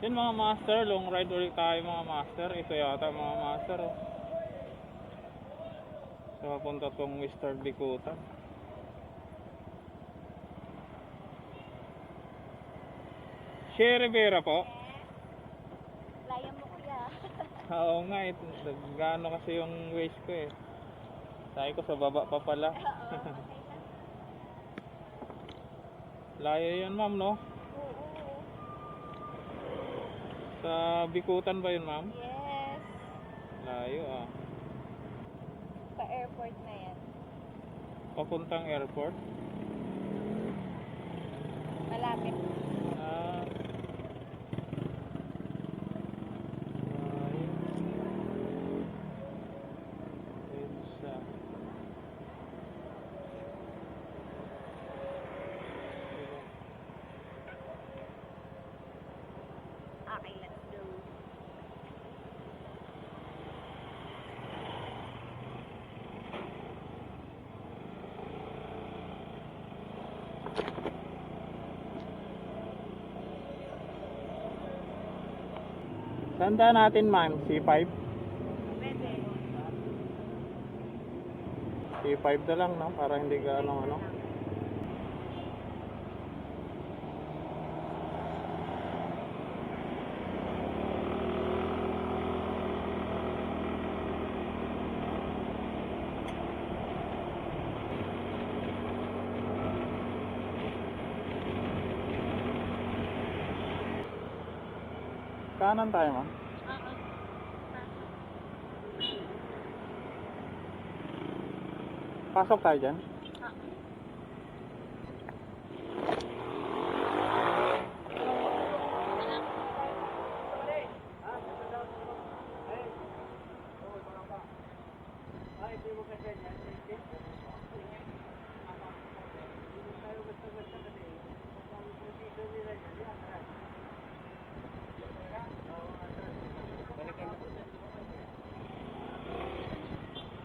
Yun mga master, long ride ulit tayo mga master. Ito yata mga master oh. So papunta tong Mr. Bikutan. Shea Rivera po. Laya mo kuya. Oo nga eh, gano kasi yung waist ko eh. Sabi ko sa baba pa pala. Layo yun ma'am no? Oo. Sa Bikutan ba yun ma'am? Yes. Layo ah. Sa airport na yan. Papuntang airport. Malapit. Ah. Layo. EDSA. Okay, let's go. Tanda natin ma'am, C5. Pwede. C5 na lang no, para hindi gaano ano. Kanan tayo ma'am. Pasok tayo dyan.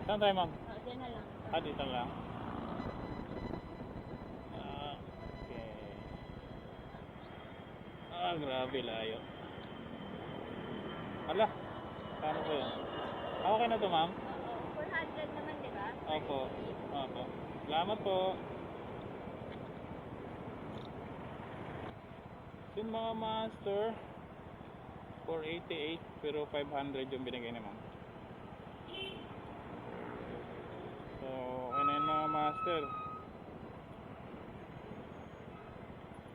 Saan tayo ma'am? Diyan na lang. Ah, dito lang. Ah, okay. Ah, grabe layo. Ala, paano po yun? Ah, okay na to ma'am? 400 naman, di ba? Opo. Opo. Salamat po. Yung mga master 488 pero 500 yung binigay ni ma'am. So, okay na yun mga master.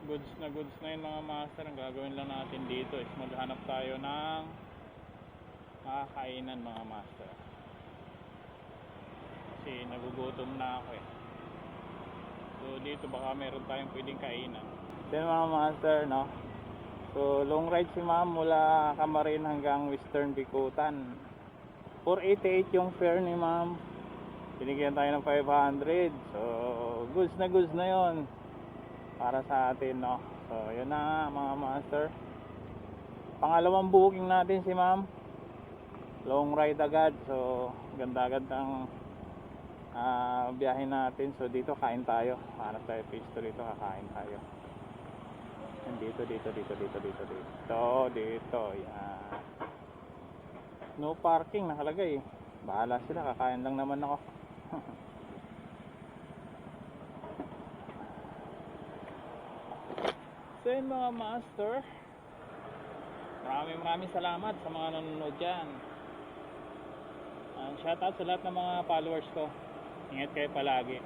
Goods na yun mga master. Ang gagawin lang natin dito is maghanap tayo ng makakainan mga master. Kasi nagugutom na ako eh. So dito baka meron tayong pwedeng kainan. Then mga master no. So long ride si ma'am mula Camarin hanggang Western Bikutan. 488 yung fare ni ma'am. Binigyan tayo ng 500. So goods na yon para sa atin no. So yun na mga master. Pangalawang booking natin si ma'am. Long ride agad. So ganda-ganda ang biyahe natin. So dito kain tayo. Hanap tayo pwesto dito, kakain tayo. Dito. Yan. No parking nakalagay. Bahala sila, kakain lang naman ako. So yun mga master, maraming salamat sa mga nanonood dyan. Shoutout sa lahat ng mga followers ko. Ingat kayo palagi.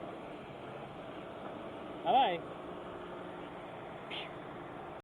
Bye bye.